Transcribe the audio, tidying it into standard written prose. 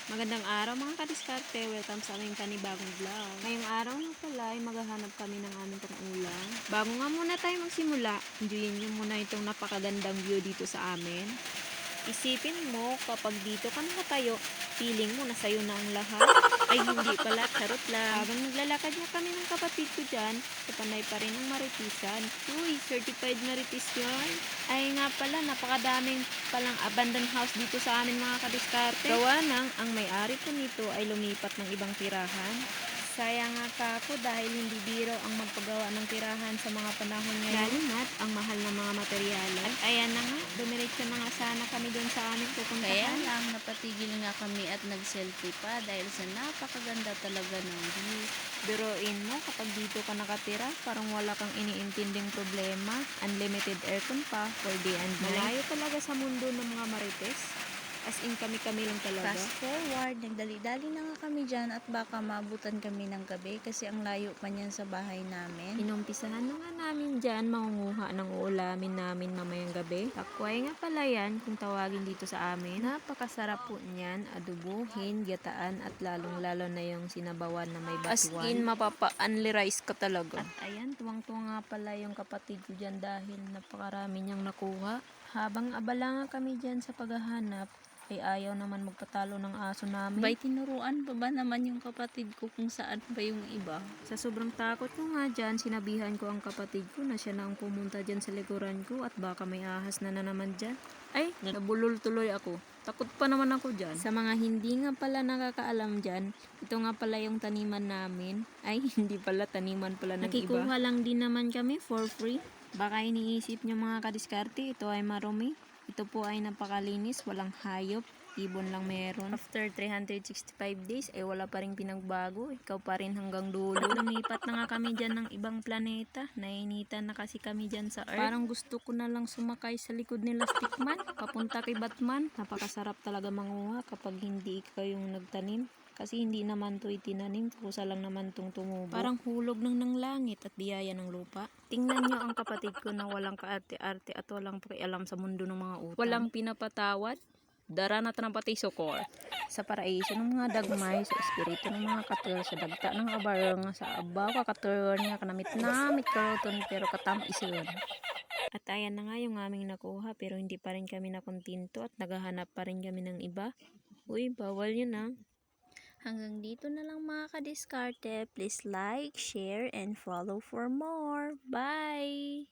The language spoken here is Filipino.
Magandang araw mga kadiskarte, welcome sa aming panibagong vlog. Ngayong araw na pala ay maghahanap kami ng aming pang-ulam. Bago nga muna tayo magsimula, enjoyin nyo muna itong napakagandang view dito sa amin. Isipin mo, kapag dito ka nakatayo, feeling mo na sa'yo na ang lahat. Ay hindi pala, charot lang. Habang naglalakad na kami ng kapatid ko dyan, kapanay pa rin ang maritisan. Uy, certified maritis yun. Ay nga pala, napakadaming palang abandoned house dito sa amin mga kadiskarte. Gawa nang ang may-ari po nito ay lumipat ng ibang tirahan. Sayang nga ka ako dahil hindi biro ang magpagawa ng tirahan sa mga panahon ngayon. Lalo na't ang mahal ng mga materyales. At ayan na nga, dumiretso na nga sana kami doon sa aming pupuntahan. Kaya lang, napatigil nga kami at nag-selfie pa dahil sa napakaganda talaga ng view. Biruin mo, kapag dito ka nakatira, parang wala kang iniintinding problema. Unlimited aircon pa for day and night. Malayo talaga sa mundo ng mga marites. As in kami-kami lang talaga. Fast forward, nagdali-dali na nga kami dyan at baka maabutan kami ng gabi kasi ang layo pa niyan sa bahay namin. Inumpisahan na nga namin dyan mangunguha ng uulamin namin mamayang gabi. Takway nga pala yan kung tawagin dito sa amin. Napakasarap po niyan, adubuhin, gataan at lalong-lalo na yung sinabawan na may batuan. As in, mapapa-unli rice ka talaga. At ayan, tuwang-tuwa nga pala yung kapatid ko dyan dahil napakarami niyang nakuha. Habang abala nga kami dyan sa paghahanap, ay ayaw naman magpatalo ng aso namin. Bay, tinuruan pa ba naman yung kapatid ko kung saan ba yung iba? Sa sobrang takot ko nga dyan, sinabihan ko ang kapatid ko na siya na ang pumunta dyan sa likuran ko at baka may ahas na naman dyan. Ay, nabulol tuloy ako. Takot pa naman ako dyan. Sa mga hindi nga pala nakakaalam dyan, ito nga pala yung taniman namin. Ay, hindi pala, taniman pala ng iba. Nakikuha lang din naman kami for free. Baka iniisip nyo mga kadiskarte, ito ay marumi. Ito po ay napakalinis, walang hayop, ibon lang meron. After 365 days, ay wala pa rin pinagbago. Ikaw pa rin hanggang dulo. Lumipat na nga kami dyan ng ibang planeta. Nainitan na kasi kami dyan sa Earth. Parang gusto ko na lang sumakay sa likod nila Stickman, papunta kay Batman. Napakasarap talaga manguha kapag hindi ikaw yung nagtanim. Kasi hindi naman to itinanim, kusa lang naman tong tumubo. Parang hulog ng langit at biyaya ng lupa. Tingnan nyo ang kapatid ko na walang kaarte-arte at walang pakialam sa mundo ng mga utang. Walang pinapatawad. Dara na tanang pati sukor. Sa paraiso ng mga dagmay, sa espiritu ng mga katur, sa dagta ng abarong, sa abaw kakatur nga kanamit-namit karoton pero katam isun. At ayan na nga yung aming nakuha pero hindi pa rin kami nakontinto at naghahanap pa rin kami ng iba. Uy, bawal yun ah. Hanggang dito na lang mga kadiskarte. Please like, share, and follow for more. Bye!